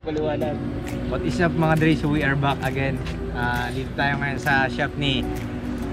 What is up mga Dre? So we are back again. Dito tayo ngayon sa shop ni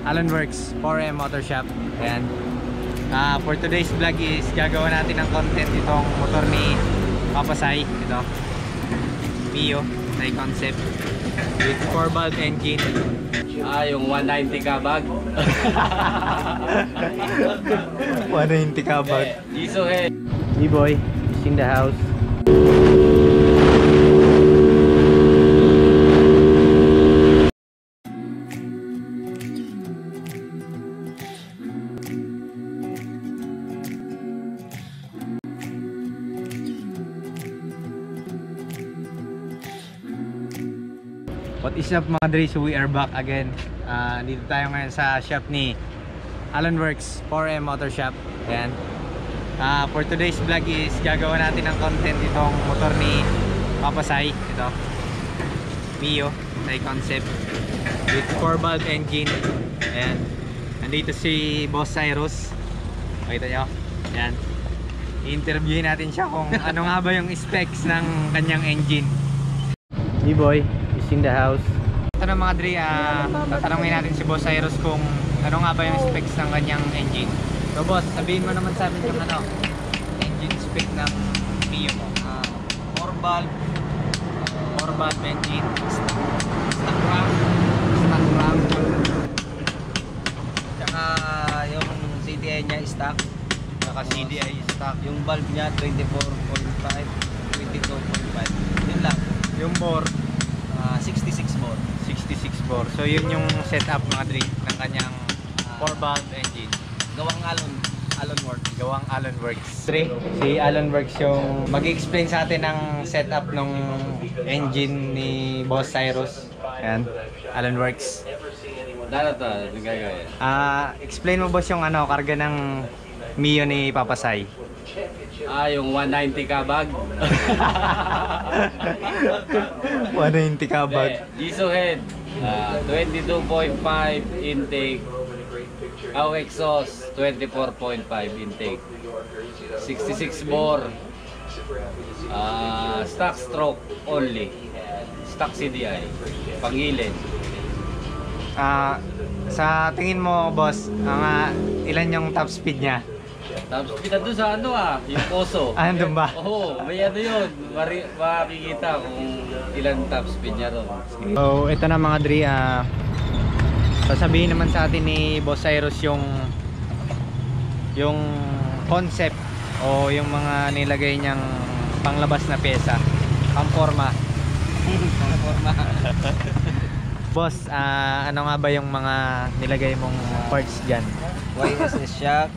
Allenworks 4M Motor Shop. Ayan. For today's vlog is gagawa natin ng content itong motor ni Papasay. Ito Mio Thai Concept with 4-valve engine. Yung 190 kabag. 190 kabag. Iso head. B-boy is in the house. What is up mga Dre? So we are back again. Dito tayo ngayon sa shop ni Allenworks 4M Motor Shop. Ayan. For today's vlog is gagawa natin ng content itong motor ni Papasay. Ito Mio Thai Concept with 4-valve engine. Ayan. Nandito si Boss Cyrus. Makita nyo? Ayan. I-interviewin natin siya kung ano nga ba yung specs ng kanyang engine. B-boy is in the house. Ito na mga Dre, tatanungin natin si Boss Cyrus kung ano nga ba yung specs ng kanyang engine. So boss, sabihin mo naman sa amin yung engine spec ng Mio mo. 4-valve engine, stock ram, Tsaka yung CDI niya stock. saka CDI stock. Yung valve niya 24.5, 22.5. Yun lang. Yung bore 66 bore. 66 bore. So yun yung setup mga Dre ng kanyang 4-valve engine. Gawang Allenworks. Gawang Allenworks. Dre, si Allenworks yung mag-explain sa atin ng setup ng engine ni Boss Cyrus. Ayan, Allenworks. Dala gagawin. Explain mo boss yung karga ng Mio ni Papasay. Yung 190 kabag. 190 kabag. Iso head. 22.5 intake. Exhaust 24.5 intake. 66 bore. Stock stroke only. Stock CDI. Pangilid. Sa tingin mo boss, ilan yung top speed niya? Top speed na doon sa yung poso. Andun ba? Oo, may yun. Makikita kung ilan top speed niya ron. So ito na mga Dre, sasabihin naman sa atin ni Boss Cyrus yung concept o yung mga nilagay niyang panglabas na pyesa, pangforma. Boss, ano nga ba yung mga nilagay mong parts dyan? YSS shock,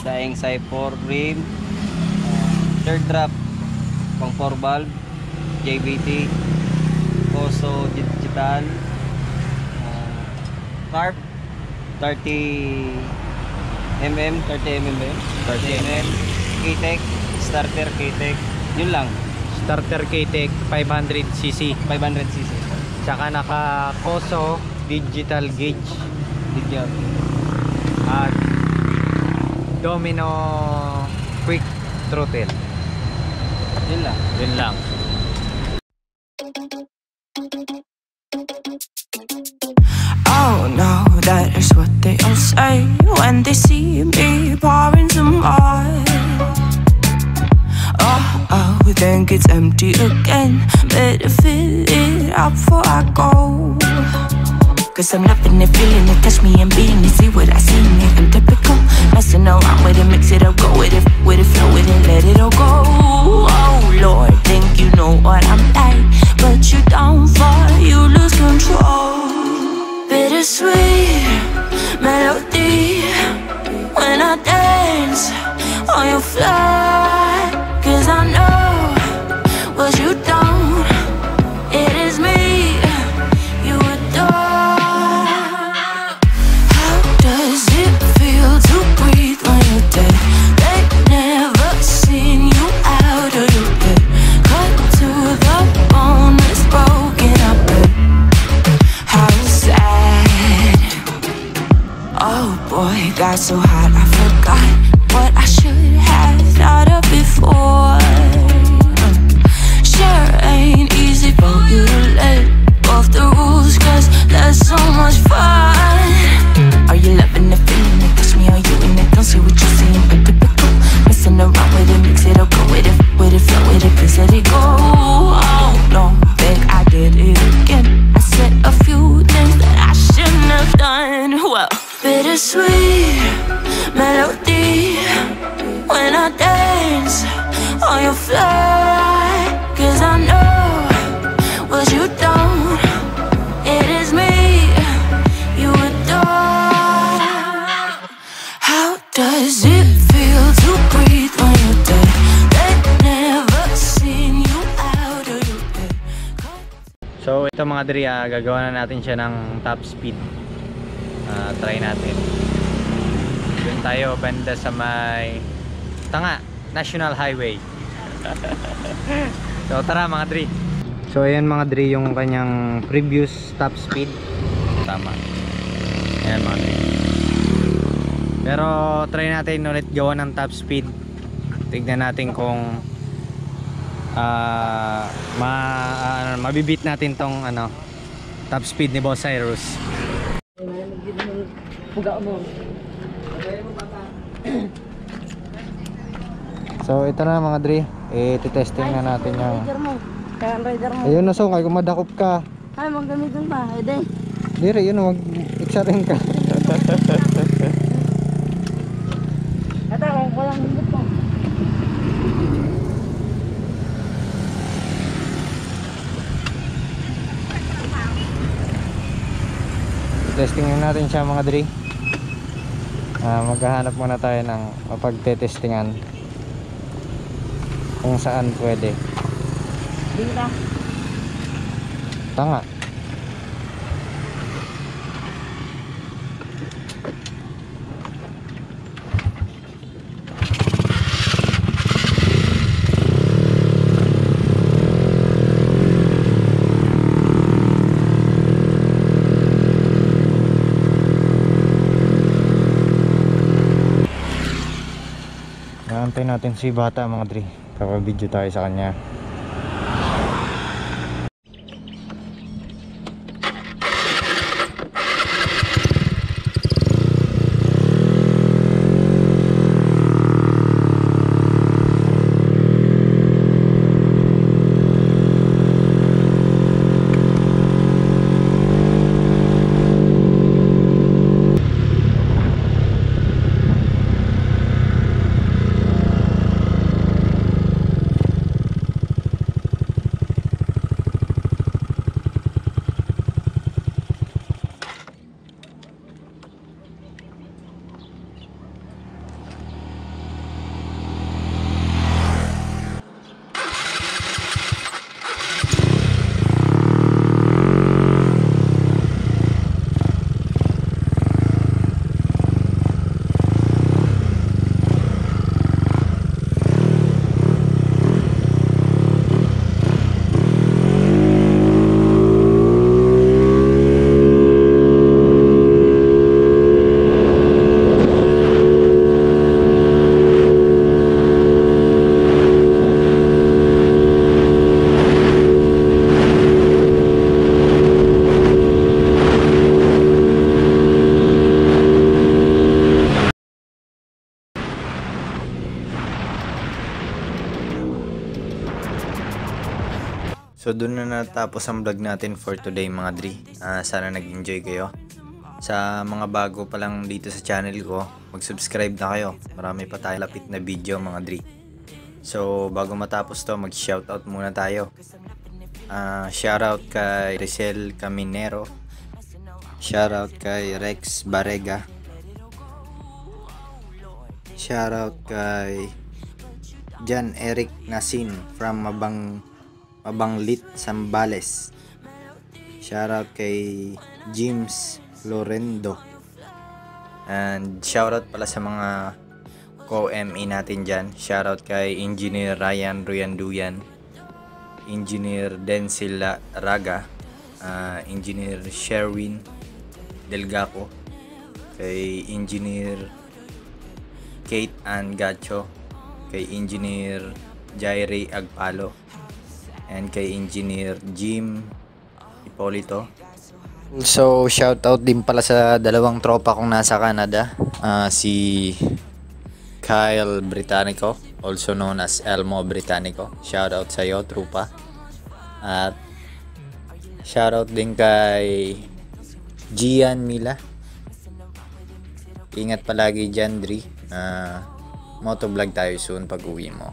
daing Cypher rim, third drop, pang 4-valve, JBT, Poso digital, carb 30mm, K-Tech, starter K-Tech, yun lang. Starter K-Tech 500cc. Tsaka naka Poso digital gauge at Domino quick throttle. Yun lang. Oh no, that is what they all say when they see me pouring some oil. Oh, think it's empty again. Better fill it up before I go. Cause I'm loving it, feeling it, touch me and being it. See what I see in it, I'm typical. Messing around with it, mix it up, go with it, flow with it, let it all go. Oh Lord, think you know what I'm like, but you don't fall, you lose control. Bittersweet melody when I dance on your fly. Cause I know what you don't, it is me you adore. How does it feel to breathe when you're dead? They never seen you out of your bed. Cut to the bone, it's broken up. How sad. Oh boy, got so hot I forgot what I should have thought of before. Sure ain't easy So ito mga Dre, gagawa na natin siya ng top speed. Try natin. Doon tayo banda sa may Tanga National Highway. So tara mga Dre. So ayan mga Dre yung kanyang previous top speed. Tama. Ayan mga Dre. Pero try natin ulit gawa ng top speed. Tignan natin kung mabibit natin tong top speed ni Boss Cyrus. So ito na mga Dre, i-testing na natin yung rider mo. ayun na, so kung madakop ka Ay, maggamitin pa. Ede. dire yun, mag-iksarin ka. Ito, kung walang hindot mo. Testing natin siya mga Dre. Maghahanap muna tayo ng mapagtetestingan kung saan pwede. Dito. Tanga. Naantay natin si bata mga Dre. Papabidyo tayo sa kanya. So doon na natapos ang vlog natin for today mga Dre. Sana nag-enjoy kayo. Sa mga bago pa lang dito sa channel ko, mag-subscribe na kayo. Marami pa tayo lapit na video mga Dre. So bago matapos to, mag-shoutout muna tayo. Shoutout kay Rizal Caminero. Shoutout kay Rex Barega. Shoutout kay Jan Eric Nasin from Mabanglit, Zambales. Shoutout kay James Lorendo. And shoutout pala sa mga co-ME natin dyan. Shoutout kay Engineer Ryan Ruyanduyan, Engineer Denzel Raga, Engineer Sherwin Delgaco, kay Engineer Kate Ann Gacho, kay Engineer Jairi Agpalo, and kay Engineer Jim Hipolito. So shoutout din pala sa dalawang tropa kong nasa Canada, si Kyle Britannico, also known as Elmo Britannico. Shoutout sa iyo tropa. At shoutout din kay Gian Mila. Ingat palagi dyan Dre. Motovlog tayo soon pag uwi mo.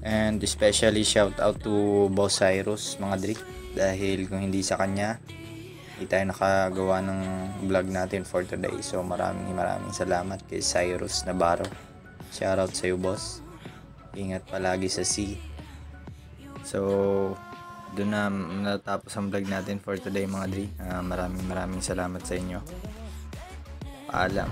And especially shout out to Boss Cyrus mga Dre, dahil kung hindi sa kanya hindi tayo nakagawa ng vlog natin for today. So maraming salamat kay Cyrus Navarro. Shout out sa iyo boss. Ingat palagi sa sea. So doon na natapos ang vlog natin for today mga Dre. Maraming salamat sa inyo. Paalam.